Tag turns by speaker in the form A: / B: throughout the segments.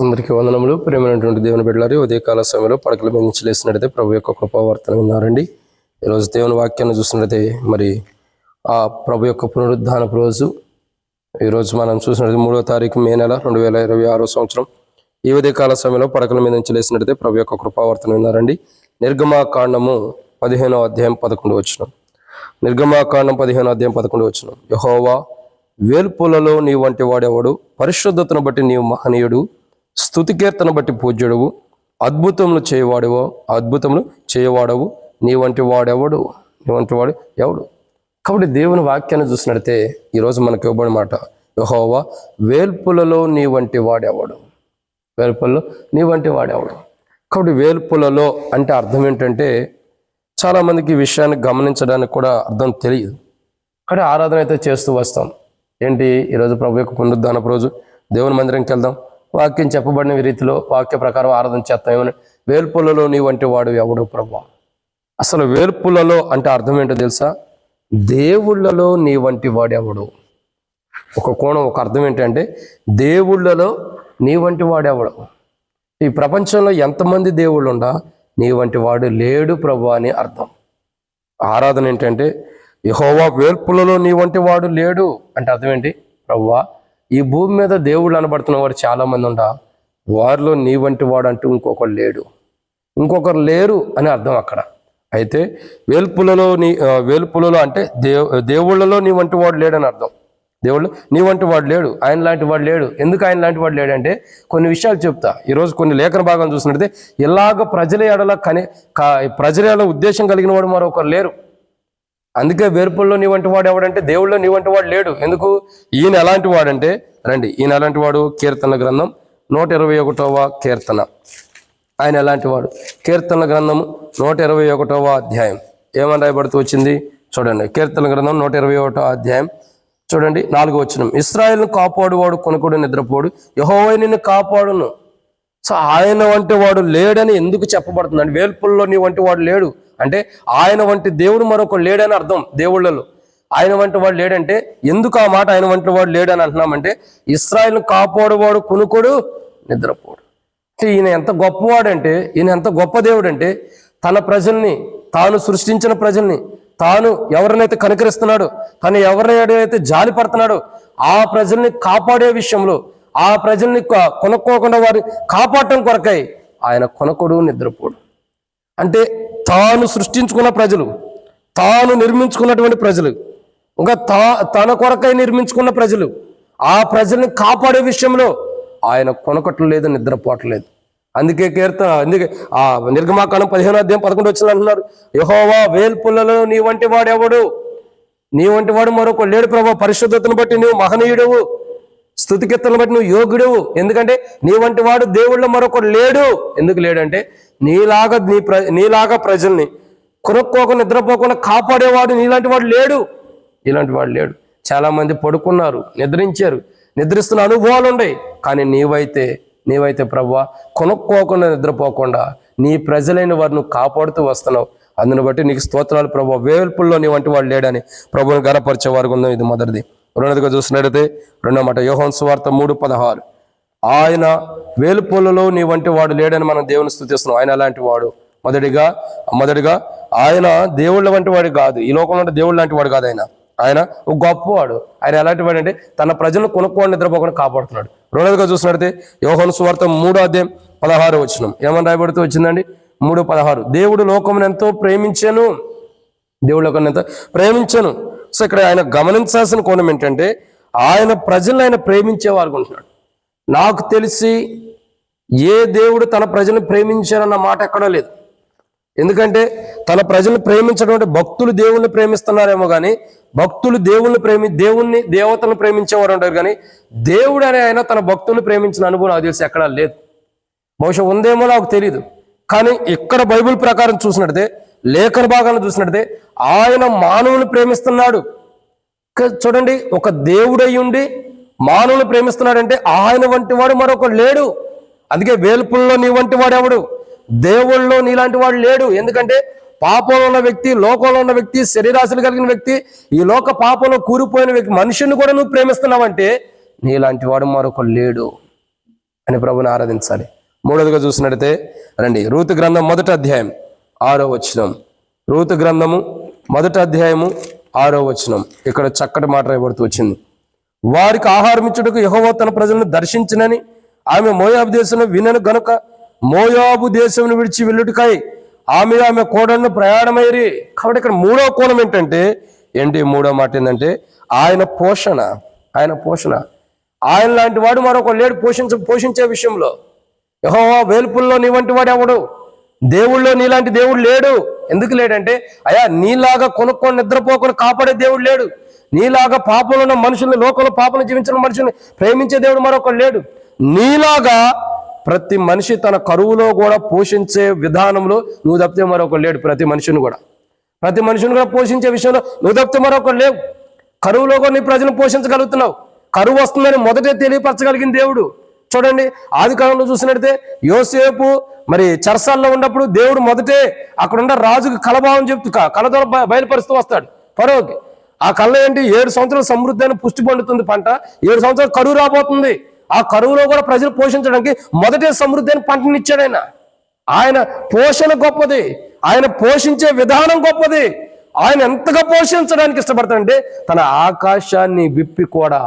A: అందరికీ వందనములు. ప్రేమైనటువంటి దేవుని బిడ్డలారా, ఉదయకాల సమయంలో పడకల మీద నుంచి లేసినట్టయితే ప్రభు యొక్క కృపావర్తన విన్నారండి. ఈరోజు దేవుని వాక్యాన్ని చూసినట్టయితే మరి ఆ ప్రభు యొక్క పునరుద్ధానపు రోజు ఈరోజు మనం చూసినట్టు 3వ తారీఖు మే నెల 2026 సంవత్సరం. ఈ ఉదయకాల సమయంలో పడకల మీద నుంచి లేసినట్టయితే ప్రభు యొక్క కృపావర్తన విన్నారండి. నిర్గమాకాండము 15వ అధ్యాయం 11వ వచనం. నిర్గమాకాండం 15వ అధ్యాయం 11వ వచనం. యెహోవా వేల్పులలో నీ వంటి వాడెవడు? పరిశుద్ధతను బట్టి నీవు మహనీయుడు, స్తుతి కీర్తన బట్టి పూజ్యుడవు, అద్భుతములు చేయవాడవు, నీ వంటి వాడెవడు? నీ వంటి వాడు ఎవడు? కాబట్టి దేవుని వాక్యాన్ని చూసినట్లయితే ఈరోజు మనకు ఇవ్వబడిన మాట, యెహోవా వేల్పులలో నీ వంటి వాడెవడు? వేల్పులలో నీ వంటి వాడెవడు? కాబట్టి వేల్పులలో అంటే అర్థం ఏంటంటే, చాలామందికి ఈ విషయాన్ని గమనించడానికి కూడా అర్థం తెలియదు. కానీ ఆరాధన అయితే చేస్తూ వస్తాం. ఏంటి, ఈరోజు ప్రభు యొక్క పునరుద్ధానపు రోజు, దేవుని మందిరంకి వెళ్దాం, వాక్యం చెప్పబడిన రీతిలో వాక్య ప్రకారం ఆరాధన చేస్తాం. ఏమని? వేల్పులలో నీ వంటి వాడు ఎవడు ప్రభు? అసలు వేల్పులలో అంటే అర్థం ఏంటో తెలుసా? దేవుళ్ళలో నీ వంటి వాడు ఎవడు? ఒక కోణం, ఒక అర్థం ఏంటంటే దేవుళ్ళలో నీ వంటి వాడు ఎవడు? ఈ ప్రపంచంలో ఎంతమంది దేవుళ్ళు ఉండా నీ వంటి వాడు లేడు ప్రభు అని అర్థం. ఆరాధన ఏంటంటే యెహోవా వేల్పులలో నీ వంటి వాడు లేడు అంటే అర్థం ఏంటి? ప్రభువా, ఈ భూమి మీద దేవుళ్ళు అనబడుతున్న వాడు చాలామంది ఉండా, వారిలో నీ వంటి వాడు అంటూ ఇంకొకరు ఇంకొకరు లేరు అని అర్థం అక్కడ. అయితే వేల్పులలో అంటే దేవుళ్ళలో నీ వంటి వాడు లేడని అర్థం. దేవుళ్ళు నీ వంటి వాడు లేడు, ఆయన లాంటి వాడు లేడు. ఎందుకు ఆయన లాంటి వాడు లేడంటే కొన్ని విషయాలు చెప్తా. ఈరోజు కొన్ని లేఖన భాగం చూసినట్లయితే ఇలాగ ప్రజల ఎడల ఉద్దేశం కలిగిన వాడు మరొకరు లేరు. అందుకే వేర్పుల్లో నీ వంటి వాడు ఎవడంటే దేవుళ్ళో నీ వంటి వాడు లేడు. ఎందుకు? ఈయన ఎలాంటి వాడంటే, రండి, ఈయన ఎలాంటి వాడు? కీర్తన గ్రంథం 121వ కీర్తన. ఆయన ఎలాంటి వాడు? కీర్తన గ్రంథం 121వ అధ్యాయం ఏమని రాయబడుతూ వచ్చింది చూడండి. కీర్తన గ్రంథం 121వ అధ్యాయం చూడండి, 4వ వచనం. ఇశ్రాయేలును కాపాడువాడు కొనుకోడు నిద్రపోడు, యెహోవా నిన్ను కాపాడును. సో ఆయన వంటి వాడు లేడని ఎందుకు చెప్పబడుతుంది? వేల్పుల్లో నీ వంటి వాడు లేడు అంటే ఆయన వంటి దేవుడు మరొకడు లేడని అర్థం. దేవుళ్ళలో ఆయన వంటి వాడు లేడంటే ఎందుకు ఆ మాట ఆయన వంటి వాడు లేడని అంటున్నామంటే, ఇశ్రాయేలును కాపాడువాడు కొనుకోడు నిద్రపోడు. అంటే ఈయన ఎంత గొప్పవాడంటే, ఈయన ఎంత గొప్ప దేవుడు అంటే, తన ప్రజల్ని, తాను సృష్టించిన ప్రజల్ని, తాను ఎవరినైతే కనికరిస్తున్నాడో, తను ఎవరినైతే జాలి పడుతున్నాడో ఆ ప్రజల్ని కాపాడే విషయంలో, ఆ ప్రజల్ని కొనుక్కోకుండా వారి కాపాడటం కొరకై ఆయన కొనకొడు నిద్రపోడు. అంటే తాను సృష్టించుకున్న ప్రజలు, తాను నిర్మించుకున్నటువంటి ప్రజలు, ఇంకా తన కొరకై నిర్మించుకున్న ప్రజలు, ఆ ప్రజల్ని కాపాడే విషయంలో ఆయన కొనకట్లేదు, నిద్రపోవట్లేదు. అందుకే ఆ నిర్గమాకాండం 15వ అధ్యాయం 11వ వచనం అంటున్నారు, యెహోవా వేల్పులలో నీ వంటి వాడు ఎవడు? నీ వంటి వాడు మరొక లేడు ప్రభు. పరిశుద్ధతను బట్టి నువ్వు మహనీయుడవు, స్తుతి కీర్తనను బట్టి నువ్వు యోగ్యుడవు. ఎందుకంటే నీ వంటి వాడు దేవుళ్ళ మరొకడు లేడు. ఎందుకు లేడంటే నీలాగా ప్రజల్ని కొనుక్కోకుండా నిద్రపోకుండా కాపాడేవాడు నీలాంటి వాడు లేడు. ఇలాంటి వాడు లేడు. చాలా మంది పడుకున్నారు, నిద్రిస్తున్న అనుభవాలు ఉన్నాయి. కానీ నీవైతే ప్రభువా కొనుక్కోకుండా నిద్రపోకుండా నీ ప్రజలైన వారిని కాపాడుతూ వస్తున్నావు. అందుని బట్టి నీకు స్తోత్రాలు ప్రభువా. వేల్పుల్లో నీ వంటి వాడు లేడని ప్రభువుని గనపరిచే వారికి ఉందాం. ఇది మొదటిది. రెండోదిగా చూసినట్టయితే రెండో మాట, యోహాను సువార్త 3:16. ఆయన వేలుపులలో నీ వంటి వాడు లేడని మనం దేవుని స్తుతిస్తున్నాం. ఆయన అలాంటి వాడు. మొదటిగా ఆయన దేవుళ్ళ వంటి వాడు కాదు, ఈ లోకంలో దేవుళ్ళ లాంటి వాడు కాదు. ఆయన ఒక గొప్పవాడు. ఆయన ఎలాంటి వాడు అంటే తన ప్రజలను కొనుక్కోని నిద్రపోకుండా కాపాడుతున్నాడు. రెండోదిగా చూసినట్లయితే యోహాను సువార్త 3వ అధ్యాయం 16వ వచనం ఏమని రాయబడుతూ వచ్చిందండి? 3:16. దేవుడు లోకమును ఎంతో ప్రేమించాను. దేవుడు లోకమును ఎంతో ప్రేమించాను. సో ఇక్కడ ఆయన గమనించాల్సిన కోణం ఏంటంటే, ఆయన ప్రజలను ఆయన ప్రేమించేవారు ఉంటున్నాడు. నాకు తెలిసి ఏ దేవుడు తన ప్రజలను ప్రేమించారన్న మాట ఎక్కడా లేదు. ఎందుకంటే తన ప్రజలను ప్రేమించడం అంటే భక్తులు దేవుణ్ణి ప్రేమిస్తున్నారేమో కానీ, భక్తులు దేవతలను ప్రేమించేవారు ఉంటారు. కానీ దేవుడు అనే ఆయన తన భక్తులను ప్రేమించిన అనుభవం నాకు తెలిసి ఎక్కడా లేదు. బహుశా ఉందేమో నాకు తెలియదు. కానీ ఇక్కడ బైబిల్ ప్రకారం చూసినట్టే, లేఖన భాగాలను చూసినట్టే ఆయన మానవుని ప్రేమిస్తున్నాడు. చూడండి, ఒక దేవుడై ఉండి మానవుని ప్రేమిస్తున్నాడంటే ఆయన వంటి వాడు మరొకడు లేడు. అందుకే వేల్పుల్లో నీ వంటి వాడు ఎవడు? దేవుళ్ళలో నీలాంటి వాడు లేడు. ఎందుకంటే పాపంలో ఉన్న వ్యక్తి, లోకంలో ఉన్న వ్యక్తి, శరీరాశలు కలిగిన వ్యక్తి, ఈ లోక పాపంలో కూరిపోయిన వ్యక్తి, మనుషుని కూడా నువ్వు ప్రేమిస్తున్నావంటే నీలాంటి వాడు మరొకడు లేడు. అని ప్రభుని ఆరాధించాలి. మూడోదిగా చూసినట్టయితే రండి, రూతు గ్రంథం 1వ అధ్యాయం 6వ వచనం. రూతు గ్రంథము 1వ అధ్యాయము 6వ వచనం. ఇక్కడ చక్కటి మాట రాయబడుతూ వచ్చింది. వారికి ఆహారం ఇచ్చుటకు యెహోవా తన ప్రజలను దర్శించినని ఆమె మోయాబు దేశంలో వినను గనుక మోయాబు దేశం విడిచి వెళ్ళుటకై ఆమె కోడలను ప్రయాణమైరి. కాబట్టి ఇక్కడ మూడవ కోణం ఏంటి మూడో మాట ఏంటంటే ఆయన పోషణ. ఆయన లాంటి వాడు మరొక లేడు పోషించే విషయంలో. యెహోవా వేల్పుల్లో నీ వంటి వాడు ఎవడు? దేవుళ్ళో నీలాంటి దేవుడు లేడు. ఎందుకు లేడంటే, అయ్యా నీలాగా కొనుక్కొని నిద్రపోకుండా కాపాడే దేవుడు లేడు. నీలాగా పాపంలో ఉన్న మనుషుల్ని, లోకంలో పాపంలో జీవించిన మనుషుల్ని ప్రేమించే దేవుడు మరొకడు లేడు. నీలాగా ప్రతి మనిషి తన కరువులో కూడా పోషించే విధానంలో నువ్వు తప్పితే మరొకడు లేడు. ప్రతి మనిషిని కూడా పోషించే విషయంలో నువ్వు తప్పితే మరొకడు లేవు. కరువులో కూడా నీ ప్రజలను పోషించగలుగుతున్నావు. కరువు వస్తుందని మొదటే తెలియపరచగలిగిన దేవుడు. చూడండి, ఆది కాలంలో చూసినట్టే యోసేపు మరి చెరసాల్లో ఉన్నప్పుడు దేవుడు మొదటే అక్కడున్న రాజుకు కలభావం చెప్తూ కళ ద్వారా బయలుపరుస్తూ వస్తాడు ఫరోకి. ఆ కళ్ళ 7 సంవత్సరాలు సమృద్ధి అయిన పుష్టి పండుతుంది పంట, 7 సంవత్సరాలు కరువు రాబోతుంది. ఆ కరువులో కూడా ప్రజలు పోషించడానికి మొదటే సమృద్ధి అయిన పంటనిచ్చాడు ఆయన పోషణ గొప్పది, ఆయన పోషించే విధానం గొప్పది. ఆయన ఎంతగా పోషించడానికి ఇష్టపడతాడంటే తన ఆకాశాన్ని విప్పి కూడా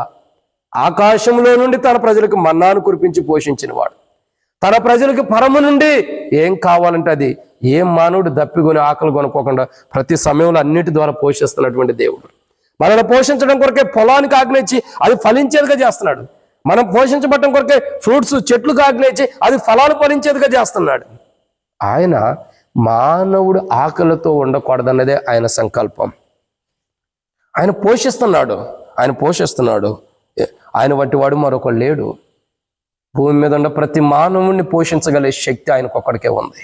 A: ఆకాశంలో నుండి తన ప్రజలకు మన్నాను కురిపించి పోషించిన వాడు. తన ప్రజలకు పరము నుండి ఏం కావాలంటే అది, ఏం మానవుడు దప్పికొని ఆకలి కొనుక్కోకుండా ప్రతి సమయంలో అన్నిటి ద్వారా పోషిస్తున్నటువంటి దేవుడు. మనల్ని పోషించడం కొరకే పొలానికి ఆజ్ఞయించి అది ఫలించేదిగా చేస్తున్నాడు. మనం పోషించబడటం కొరకే ఫ్రూట్స్ చెట్లకు ఆజ్ఞయించి అది ఫలాలు ఫలించేదిగా చేస్తున్నాడు. ఆయన మానవుడు ఆకలితో ఉండకూడదన్నదే ఆయన సంకల్పం. ఆయన పోషిస్తున్నాడు. ఆయన వంటి వాడు మరొకడు లేడు. భూమి మీద ఉన్న ప్రతి మానవుడిని పోషించగలిగే శక్తి ఆయనకొక్కడికే ఉంది.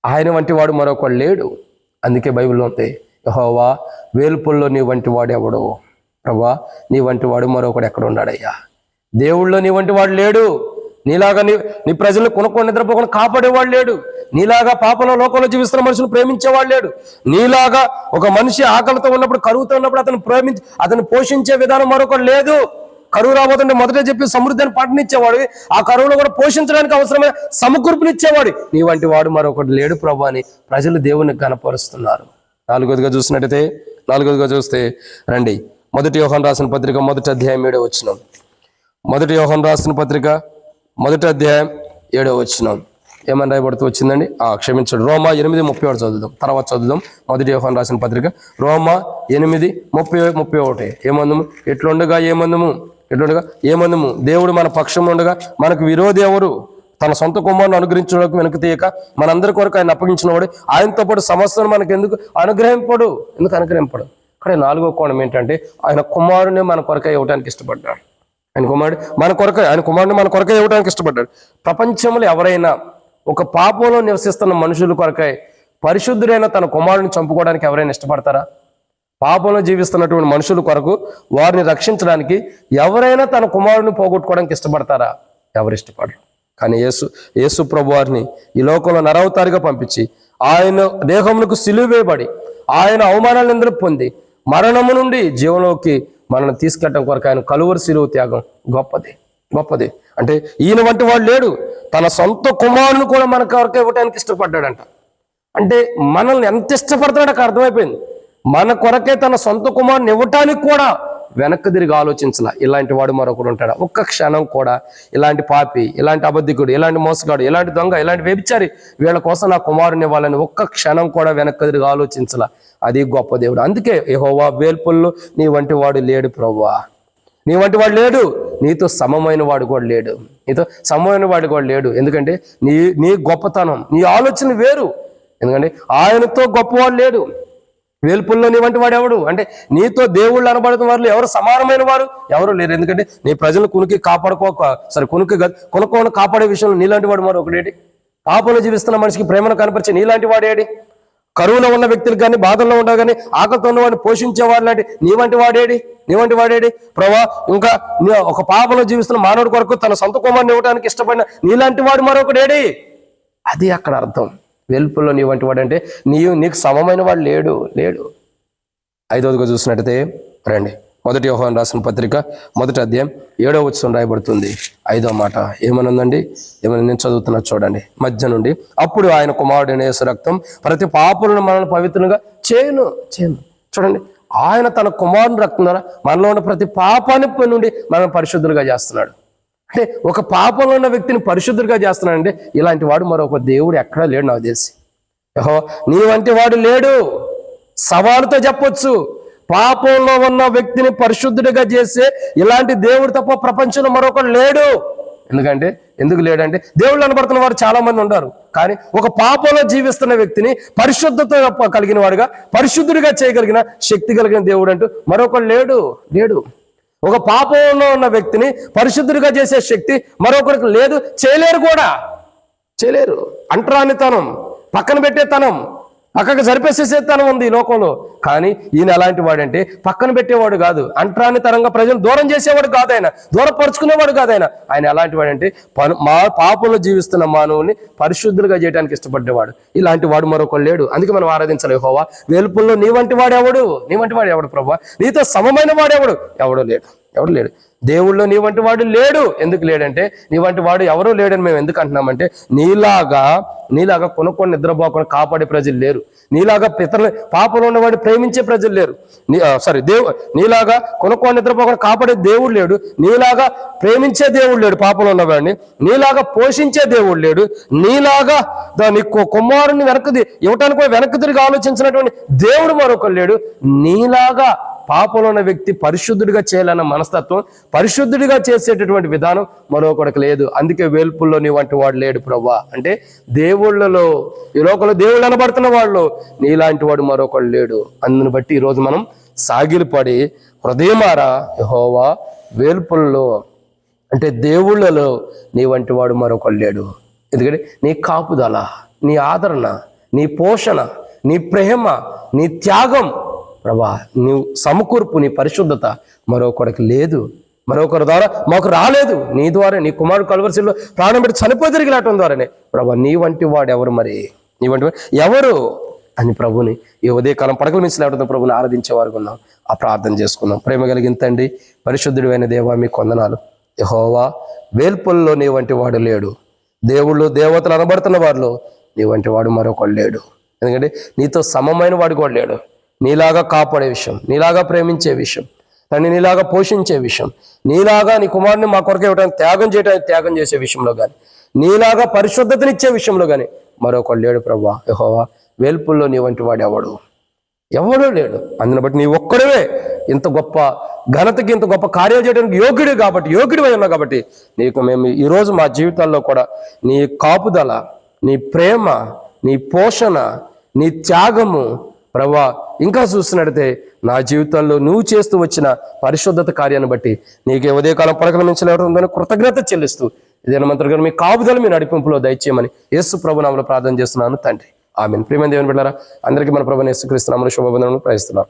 A: ఆయన వంటి వాడు మరొకడు లేడు. అందుకే బైబిల్లో ఉంది, యెహోవా వేల్పుల్లో నీ వంటి వాడు ఎవడు? ప్రభా, నీ వంటి వాడు మరొకడు ఎక్కడ ఉన్నాడయ్యా? దేవుళ్ళో నీ వంటి వాడు లేడు. నీలాగా నీ ప్రజలను కొనుక్కొని నిద్రపోకుండా కాపాడేవాడు లేడు. నీలాగా పాపంలో లోకంలో జీవిస్తున్న మనుషులు ప్రేమించేవాడు లేడు. నీలాగా ఒక మనిషి ఆకలితో ఉన్నప్పుడు, కరువుతో ఉన్నప్పుడు అతను పోషించే విధానం మరొకటి లేదు. కరువు రాబోతుంటే మొదటే చెప్పి సమృద్ధిని పంటనిచ్చేవాడు, ఆ కరువులో కూడా పోషించడానికి అవసరమైన సమకూర్పునిచ్చేవాడు. నీ వంటి వాడు మరొకటి లేడు ప్రభు అని ప్రజలు దేవుని గణపరుస్తున్నారు. నాలుగోదిగా చూస్తే రండి, 1 యోహాను రాసిన పత్రిక 1వ అధ్యాయం 7వ వచనం. 1 యోహాను రాసిన పత్రిక 1వ అధ్యాయం 7వ వచనం ఏమని రాయబడుతూ వచ్చిందండి? క్షమించండి, రోమా 8:31 చదువుదాం, తర్వాత చదువుదాం. 1 యోహాను రాసిన పత్రిక రోమా 8:31. ఏమందము? ఎట్లుండగా ఏమందము దేవుడు మన పక్షంలో ఉండగా మనకు విరోధి ఎవరు? తన సొంత కుమారుని అనుగ్రహించడానికి వెనుక తీయక మనందరి కొరకు ఆయన అప్పగించిన వాడు ఆయనతో పాటు సమస్యను మనకు ఎందుకు అనుగ్రహింపడు? ఇక్కడ 4వ కోణం ఏంటంటే ఆయన కుమారుని మన కొరకై ఇవ్వడానికి ఇష్టపడ్డాడు. ఆయన కుమారుని మన కొరకై ఇవ్వడానికి ఇష్టపడ్డాడు. ప్రపంచంలో ఎవరైనా ఒక పాపంలో నివసిస్తున్న మనుషుల కొరకై పరిశుద్ధుడైన తన కుమారుని చంపుకోవడానికి ఎవరైనా ఇష్టపడతారా? పాపంలో జీవిస్తున్నటువంటి మనుషుల కొరకు వారిని రక్షించడానికి ఎవరైనా తన కుమారుని పోగొట్టుకోవడానికి ఇష్టపడతారా? ఎవరు ఇష్టపడరు. కానీ యేసు ప్రభు వారిని ఈ లోకంలో నరవతారిగా పంపించి ఆయన దేహమునకు సిలువ వేయబడి ఆయన అవమానాలను పొంది మరణము నుండి జీవంలోకి మనల్ని తీసుకెళ్ళడం కొరకు ఆయన కలువరి సిలువ త్యాగం గొప్పది. అంటే ఈయన వంటి వాడు లేడు. తన సొంత కుమారుని కూడా మన కొరకు ఇవ్వడానికి ఇష్టపడ్డాడంట. అంటే మనల్ని ఎంత ఇష్టపడతాడో నాకు అర్థమైపోయింది. మన కొరకే తన సొంత కుమారుని ఇవ్వటానికి కూడా వెనక్కి తిరిగి ఆలోచించాల. ఇలాంటి వాడు మరొకడు ఉంటాడా? ఒక్క క్షణం కూడా ఇలాంటి పాపి, ఇలాంటి అబద్ధికుడు, ఇలాంటి మోసగాడు, ఇలాంటి దొంగ, ఇలాంటి వ్యభిచారి వీళ్ళ కోసం నా కుమారుని ఇవ్వాలని ఒక్క క్షణం కూడా వెనక్కి తిరిగి ఆలోచించాల. అది గొప్ప దేవుడు. అందుకే యెహోవా వేల్పుల్లో నీ వంటి వాడు లేడు ప్రభువా, నీ వంటి వాడు లేడు, నీతో సమమైన వాడు కూడా లేడు. ఎందుకంటే నీ గొప్పతనం, నీ ఆలోచన వేరు. ఎందుకంటే ఆయనతో గొప్పవాడు లేడు. వేల్పుల్లో నీ వంటి వాడు ఎవడు? అంటే నీతో దేవుళ్ళు అనబడుతున్న వారు ఎవరు సమానమైన వారు ఎవరు లేరు. ఎందుకంటే నీ ప్రజలను కొనుక్కోని కాపాడే విషయంలో నీలాంటి వాడు మరొకడేటి? పాపంలో జీవిస్తున్న మనిషికి ప్రేమను కనపరిచే నీలాంటి వాడేడి? కరువులో ఉన్న వ్యక్తులకు కానీ, బాధల్లో ఉండవు కానీ, ఆకలితో ఉన్న వాడిని పోషించేవాడు లాంటి నీ వంటి వాడేడి ప్రభా? ఇంకా ఒక పాపంలో జీవిస్తున్న మానవుడి కొరకు తన సొంత కుమారుని ఇవ్వడానికి ఇష్టపడిన నీలాంటి వాడు మరొకడేడి? అది అక్కడ అర్థం. వెల్పుల్లో నీ వంటి వాడు అంటే నీకు సమమైన వాడు లేడు. 5వదిగా చూసినట్టయితే రండి, మొదటి యోహాను రాసిన పత్రిక 1వ అధ్యాయం 7వ వచనం రాయబడుతుంది. 5వ మాట ఏమనుందండి? ఏమని నేను చదువుతున్నా చూడండి. మధ్య నుండి అప్పుడు ఆయన కుమారుడైన యేసు రక్తం ప్రతి పాపులను మనల్ని పవిత్రంగా చేయను. చూడండి, ఆయన తన కుమారుని రక్తం ద్వారా మనలో ఉన్న ప్రతి పాపాన్ని నుండి మనం పరిశుద్ధులుగా చేస్తున్నాడు. అంటే ఒక పాపంలో ఉన్న వ్యక్తిని పరిశుద్ధులుగా చేస్తున్నాడంటే ఇలాంటి వాడు మరొక దేవుడు ఎక్కడా లేడు నాకు తెలిసి. నీ వంటి వాడు లేడు. సవాలుతో చెప్పొచ్చు, పాపంలో ఉన్న వ్యక్తిని పరిశుద్ధుడిగా చేసే ఇలాంటి దేవుడు తప్ప ప్రపంచంలో మరొకడు లేడు. ఎందుకు లేడంటే దేవుళ్ళు అనబడుతున్న వారు చాలా మంది ఉన్నారు, కానీ ఒక పాపంలో జీవిస్తున్న వ్యక్తిని పరిశుద్ధత కలిగిన వాడుగా పరిశుద్ధుడిగా చేయగలిగిన శక్తి కలిగిన దేవుడు అంటూ మరొకడు లేడు. ఒక పాపంలో ఉన్న వ్యక్తిని పరిశుద్ధుడిగా చేసే శక్తి మరొకరికి లేదు, చేయలేరు. అంటరానితనం, పక్కన పెట్టేతనం, పక్కకు జరిపేసేతనం ఉంది ఈ లోకంలో. కానీ ఈయన ఎలాంటి వాడంటే పక్కన పెట్టేవాడు కాదు, అంటరానితనంగా ప్రజలు దూరం చేసేవాడు కాదు, ఆయన దూరపరుచుకునేవాడు కాదు. ఆయన ఎలాంటి వాడంటే పాపంలో జీవిస్తున్న మానవుని పరిశుద్ధులుగా చేయడానికి ఇష్టపడ్డేవాడు. ఇలాంటి వాడు మరొకడు లేడు. అందుకే మనం ఆరాధించాలి. యెహోవా వెలుపుల్లో నీ వంటి వాడు ఎవడు ప్రభువా? నీతో సమమైన వాడు ఎవడు లేడు. దేవుళ్ళో నీ వంటి వాడు లేడు. ఎందుకు లేడంటే నీ వంటి వాడు ఎవరూ లేడని మేము ఎందుకు అంటున్నామంటే నీలాగా కొనుక్కొని నిద్రపోకుండా కాపాడే ప్రజలు లేరు. నీలాగా పితరులు పాపంలో ఉన్నవాడిని ప్రేమించే ప్రజలు లేరు. నీలాగా కొనుక్కొని నిద్రపోకుండా కాపాడే దేవుడు లేడు. నీలాగా ప్రేమించే దేవుడు లేడు పాపంలో ఉన్నవాడిని. నీలాగా పోషించే దేవుడు లేడు. నీలాగా నీ కుమారుని ఇవ్వటానికి వెనక్కి తిరిగి ఆలోచించినటువంటి దేవుడు మరొకరు లేడు. నీలాగా పాపంలో ఉన్న వ్యక్తి పరిశుద్ధుడిగా చేయాలన్న మనస్తత్వం, పరిశుద్ధుడిగా చేసేటటువంటి విధానం మరొకడికి లేదు. అందుకే వేల్పుల్లో నీ వంటి వాడు లేడు ప్రభువా. అంటే దేవుళ్ళలో, ఈ లోకంలో దేవుళ్ళు అనబడుతున్న వాళ్ళు నీలాంటి వాడు మరొకడు లేడు. అందుని బట్టి ఈరోజు మనం సాగిలిపడి హృదయమారా యెహోవా వేల్పుల్లో అంటే దేవుళ్ళలో నీ వంటి వాడు మరొకడు లేడు. ఎందుకంటే నీ కాపుదల, నీ ఆదరణ, నీ పోషణ, నీ ప్రేమ, నీ త్యాగం ప్రభా, నీవు సమకూర్పు, నీ పరిశుద్ధత మరొకడికి లేదు, మరొకరి ద్వారా మాకు రాలేదు. నీ ద్వారా నీ కుమారుడు కల్వరిశిలో ప్రాణం పెట్టి చనిపోయి తిరిగినటం ద్వారానే ప్రభా. నీ వంటి వాడు ఎవరు? నీ వంటి వాడు ఎవరు అని ప్రభుని ఈ ఉదయకాలం పడకల మించి లేవడంతో ప్రభుని ఆరాధించేవారు ఉన్నాం. ఆ ప్రార్థన చేసుకున్నాం. ప్రేమ కలిగిన తండ్రి, పరిశుద్ధుడు అయిన దేవా, మీ కొందనాలు. యెహోవా వేల్పుల్లో నీ వంటి వాడు లేడు. దేవుళ్ళు దేవతలు అనబడుతున్న వారిలో నీ వంటి వాడు మరొకడు లేడు. ఎందుకంటే నీతో సమమైన వాడు కూడా లేడు. నీలాగా కాపాడే విషయం, నీలాగా ప్రేమించే విషయం, దాన్ని నీలాగా పోషించే విషయం, నీలాగా నీ కుమారుని మా కొరకు ఇవ్వడానికి త్యాగం చేసే విషయంలో కానీ, నీలాగా పరిశుద్ధతనిచ్చే విషయంలో కానీ మరొకడు లేడు ప్రభువా. యెహోవా వేల్పుల్లో నీ వంటి వాడు ఎవడూ లేడు. అందుని బట్టి నీ ఒక్కడవే ఇంత గొప్ప ఘనతకి, ఇంత గొప్ప కార్యాలు చేయడానికి యోగ్యుడివై ఉన్నావు. కాబట్టి నీకు మేము ఈరోజు మా జీవితాల్లో కూడా నీ కాపుదల, నీ ప్రేమ, నీ పోషణ, నీ త్యాగము ప్రభువా ఇంకా చూస్తున్నట్టయితే నా జీవితంలో నువ్వు చేస్తూ వచ్చిన పరిశుద్ధత కార్యాన్ని బట్టి నీకే ఉదయకాలం పడకల నుంచి లేవడం కృతజ్ఞత చెల్లిస్తూ ఇదేనా మంత్రులు మీ కాపుదల, మీ నడిపింపులో దయచేయమని యేసు ప్రభు నామములో ప్రార్థన చేస్తున్నాను తండ్రి. ఆమేన్. ప్రియమైన దేవుని బిడ్డలారా, అందరికీ మన ప్రభువైన యేసుక్రీస్తు నామములో శుభవందనములు ప్రకటిస్తున్నాను.